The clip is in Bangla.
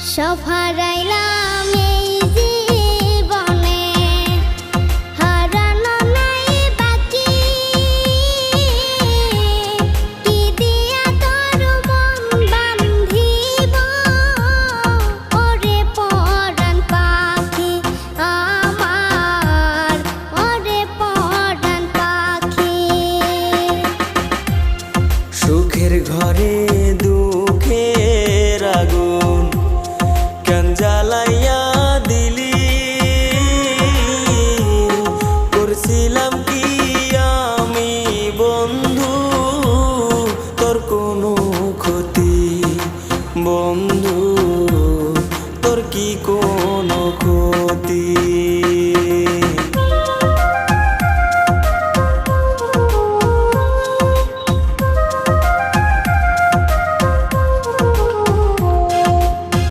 সব হারাইলাম এই জীবনে, হারানো নাই বাকি। কি দিয়া তোর মন বান্ধিব, ওরে পরাণ পাখি আমার, ওরে পরাণ পাখি। সুখের ঘরে দুঃখের আগুন কেন জ্বালাইয়া দিলি, করছিলাম কি আমি বন্ধু তোর কোনো ক্ষতি, বন্ধু তোর কি কোনো ক্ষতি।